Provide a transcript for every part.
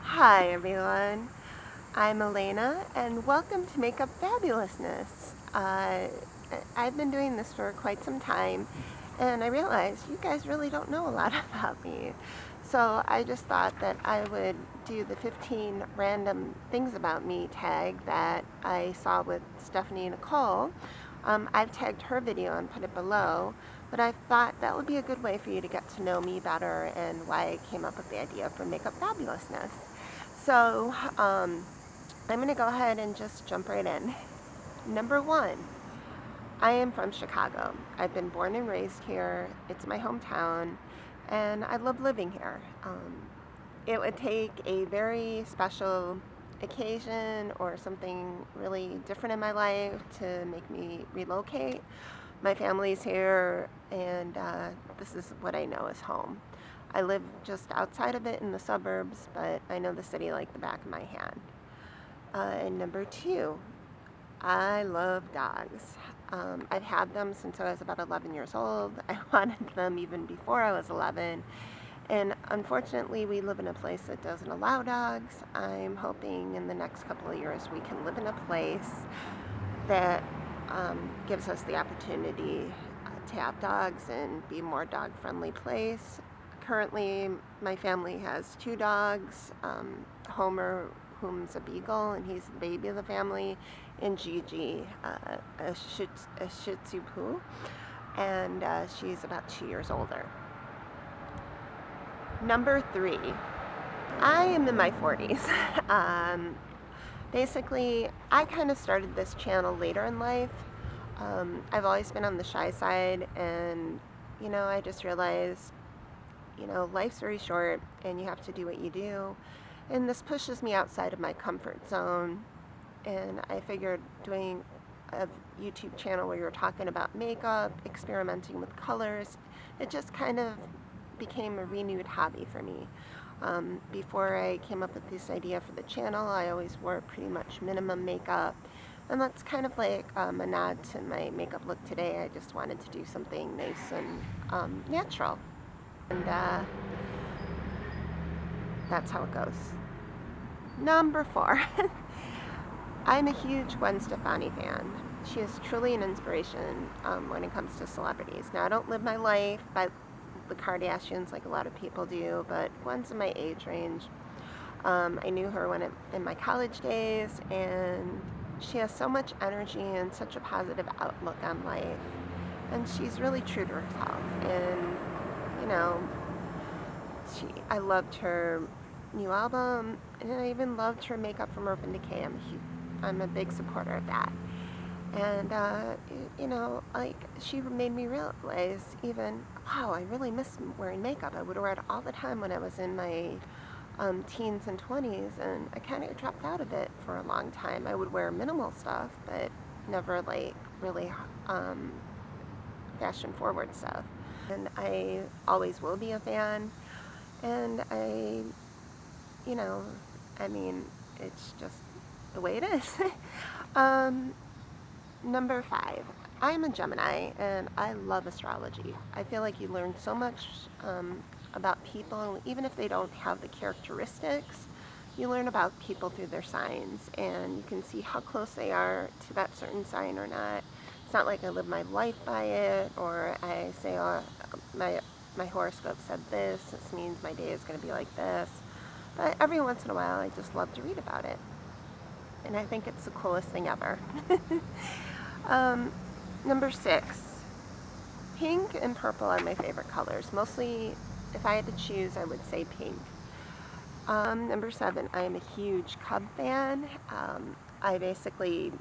Hi everyone, I'm Elena and welcome to Makeup Fabulousness. I've been doing this for quite some time and I realized you guys really don't know a lot about me. So I just thought that I would do the 15 random things about me tag that I saw with Stephanie Nicole. I've tagged her video and put it below, but I thought that would be a good way for you to get to know me better and why I came up with the idea for Makeup Fabulousness. So I'm going to go ahead and just jump right in. Number one, I am from Chicago. I've been born and raised here. It's my hometown, and I love living here. It would take a very special occasion or something really different in my life to make me relocate. My family's here, and this is what I know as home. I live just outside of it in the suburbs, but I know the city like the back of my hand. And number two, I love dogs. I've had them since I was about 11 years old. I wanted them even before I was 11. And unfortunately, we live in a place that doesn't allow dogs. I'm hoping in the next couple of years we can live in a place that gives us the opportunity to have dogs and be a more dog-friendly place. Currently, my family has two dogs, Homer, whom's a beagle, and he's the baby of the family, and Gigi, a Shih Tzu Poo, and she's about 2 years older. Number three, I am in my 40s. Basically, I kind of started this channel later in life. I've always been on the shy side, and I just realized life's very short and you have to do what you do, and this pushes me outside of my comfort zone. And I figured doing a YouTube channel where you're talking about makeup, experimenting with colors, it just kind of became a renewed hobby for me. Before I came up with this idea for the channel, I always wore pretty much minimum makeup, and that's kind of like a nod to my makeup look today. I just wanted to do something nice and natural. And that's how it goes. Number four, I'm a huge Gwen Stefani fan. She is truly an inspiration when it comes to celebrities. Now, I don't live my life by the Kardashians like a lot of people do, but Gwen's in my age range. I knew her in my college days, and she has so much energy and such a positive outlook on life. And she's really true to herself. And I loved her new album, and I even loved her makeup from Urban Decay. I'm a big supporter of that. And she made me realize even, wow, I really miss wearing makeup. I would wear it all the time when I was in my teens and 20s, and I kind of dropped out of it for a long time. I would wear minimal stuff, but never like really fashion forward stuff. And I always will be a fan, and it's just the way it is. Number five, I'm a Gemini, and I love astrology. I feel like you learn so much about people, even if they don't have the characteristics. You learn about people through their signs, and you can see how close they are to that certain sign or not. It's not like I live my life by it, or I say, oh, my horoscope said this means my day is going to be like this. But every once in a while, I just love to read about it. And I think it's the coolest thing ever. Number six, pink and purple are my favorite colors. Mostly, if I had to choose, I would say pink. Number seven, I am a huge Cub fan. I basically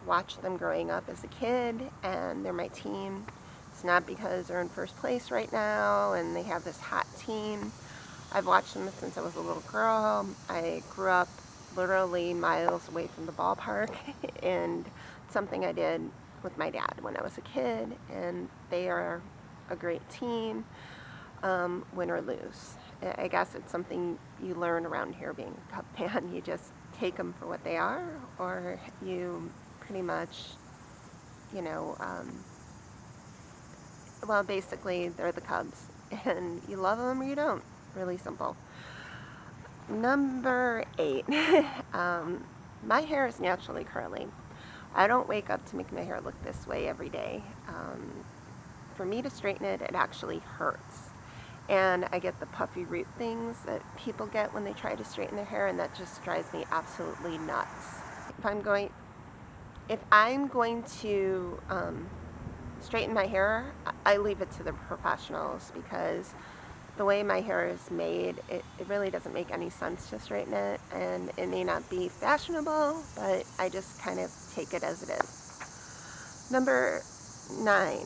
watched them growing up as a kid, and they're my team. It's not because they're in first place right now and they have this hot team. I've watched them since I was a little girl. I grew up literally miles away from the ballpark, and something I did with my dad when I was a kid, and they are a great team, win or lose. I guess it's something you learn around here being a Cub fan. You just take them for what they are, or you pretty much, well, basically they're the Cubs, and you love them or you don't. Really simple. Number 8. My hair is naturally curly. I don't wake up to make my hair look this way every day. For me to straighten it, it actually hurts. And I get the puffy root things that people get when they try to straighten their hair, and that just drives me absolutely nuts. If I'm going to straighten my hair, I leave it to the professionals, because the way my hair is made, it really doesn't make any sense to straighten it, and it may not be fashionable, but I just kind of take it as it is. Number 9,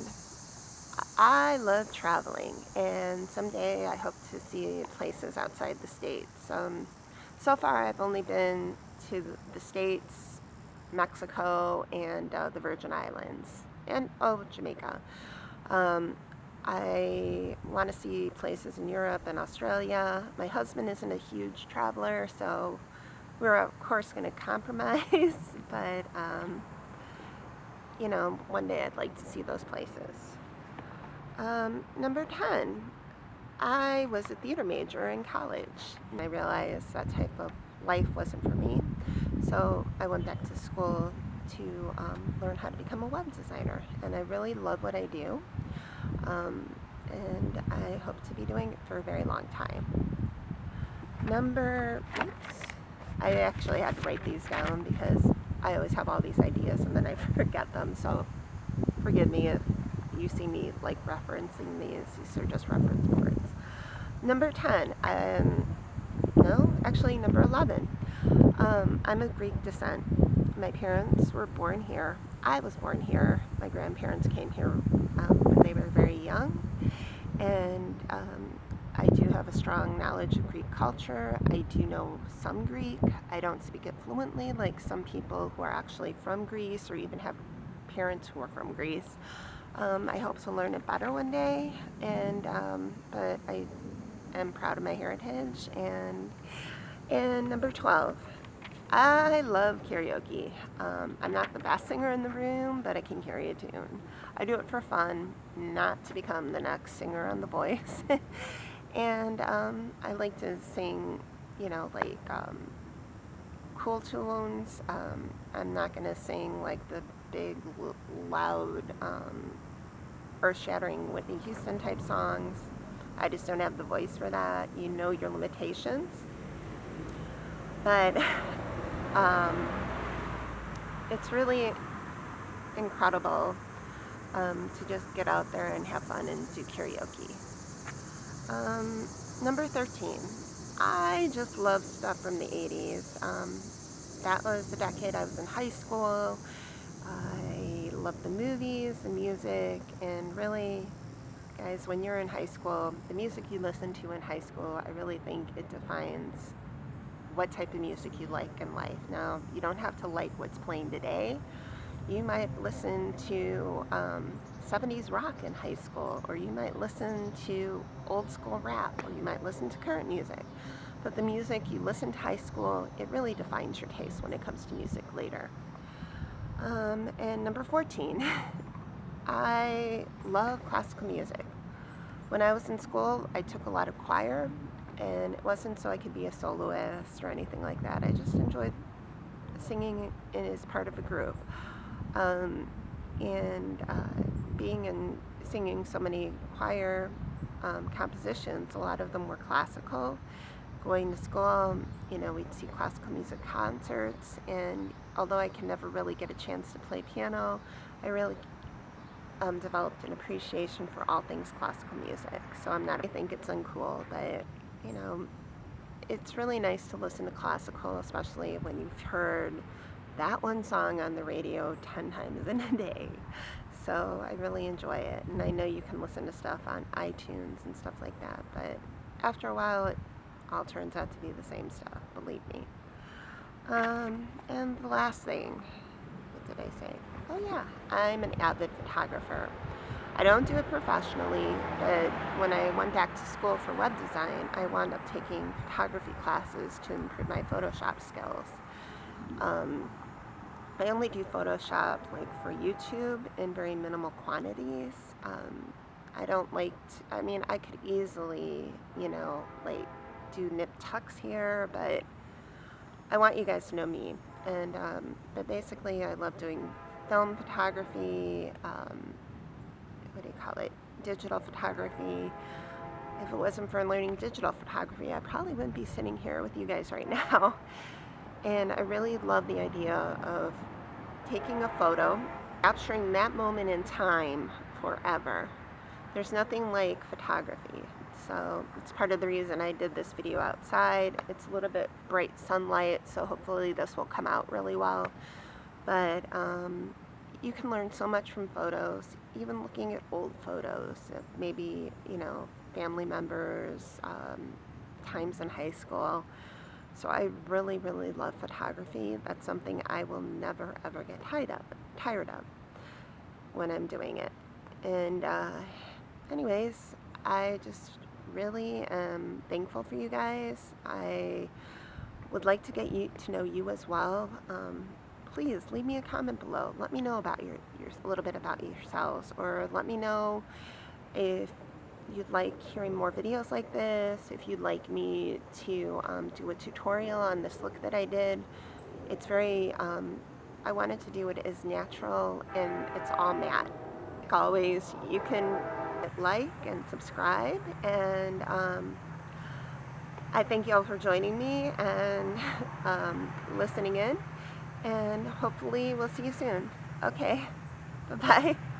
I love traveling, and someday I hope to see places outside the States. So far I've only been to the States, Mexico, and the Virgin Islands, and Jamaica. I want to see places in Europe and Australia. My husband isn't a huge traveler, so we're of course going to compromise, but one day I'd like to see those places. Number 10, I was a theater major in college, and I realized that type of life wasn't for me, so I went back to school to learn how to become a web designer, and I really love what I do. And I hope to be doing it for a very long time. I actually had to write these down because I always have all these ideas and then I forget them, so forgive me if you see me like referencing these are just reference boards. Number 10, number 11. I'm of Greek descent. My parents were born here. I was born here. My grandparents came here when they were very young. And I do have a strong knowledge of Greek culture. I do know some Greek. I don't speak it fluently like some people who are actually from Greece or even have parents who are from Greece. I hope to learn it better one day, but I am proud of my heritage. And number 12, I love karaoke. I'm not the best singer in the room, but I can carry a tune. I do it for fun, not to become the next singer on The Voice. And I like to sing, cool tunes. I'm not going to sing like the big, loud, earth-shattering Whitney Houston type songs. I just don't have the voice for that. You know your limitations. But it's really incredible to just get out there and have fun and do karaoke. Number 13, I just love stuff from the 80s. That was the decade I was in high school. I love the movies, the music, and really, guys, when you're in high school, the music you listen to in high school, I really think it defines what type of music you like in life. Now, you don't have to like what's playing today. You might listen to 70s rock in high school, or you might listen to old school rap, or you might listen to current music. But the music you listen to high school, it really defines your taste when it comes to music later. And number 14, I love classical music. When I was in school, I took a lot of choir, and it wasn't so I could be a soloist or anything like that. I just enjoyed singing as part of a group. Singing so many choir compositions, a lot of them were classical. Going to school, we'd see classical music concerts, and although I can never really get a chance to play piano, I really developed an appreciation for all things classical music. So I think it's uncool, but it's really nice to listen to classical, especially when you've heard that one song on the radio 10 times in a day. So I really enjoy it, and I know you can listen to stuff on iTunes and stuff like that, but after a while it all turns out to be the same stuff, believe me. And the last thing, what did I say? Oh yeah, I'm an avid photographer. I don't do it professionally, but when I went back to school for web design, I wound up taking photography classes to improve my Photoshop skills. I only do Photoshop for YouTube in very minimal quantities. I don't I could easily, do nip tucks here, but I want you guys to know me. And but basically I love doing film photography, what do you call it, digital photography. If it wasn't for learning digital photography, I probably wouldn't be sitting here with you guys right now. And I really love the idea of taking a photo, capturing that moment in time forever. There's nothing like photography. So it's part of the reason I did this video outside. It's a little bit bright sunlight, so hopefully this will come out really well. But you can learn so much from photos, even looking at old photos of maybe, you know, family members, times in high school. So I really, really love photography. That's something I will never, ever get tired of when I'm doing it. And anyways, I just really am thankful for you guys. I would like to get to know you as well. Please leave me a comment below. Let me know about a little bit about yourselves, or let me know if you'd like hearing more videos like this, if you'd like me to do a tutorial on this look that I did. It's very, I wanted to do it as natural, and it's all matte. Like always, you can like and subscribe, and I thank you all for joining me and listening in, and hopefully we'll see you soon. Okay, bye-bye.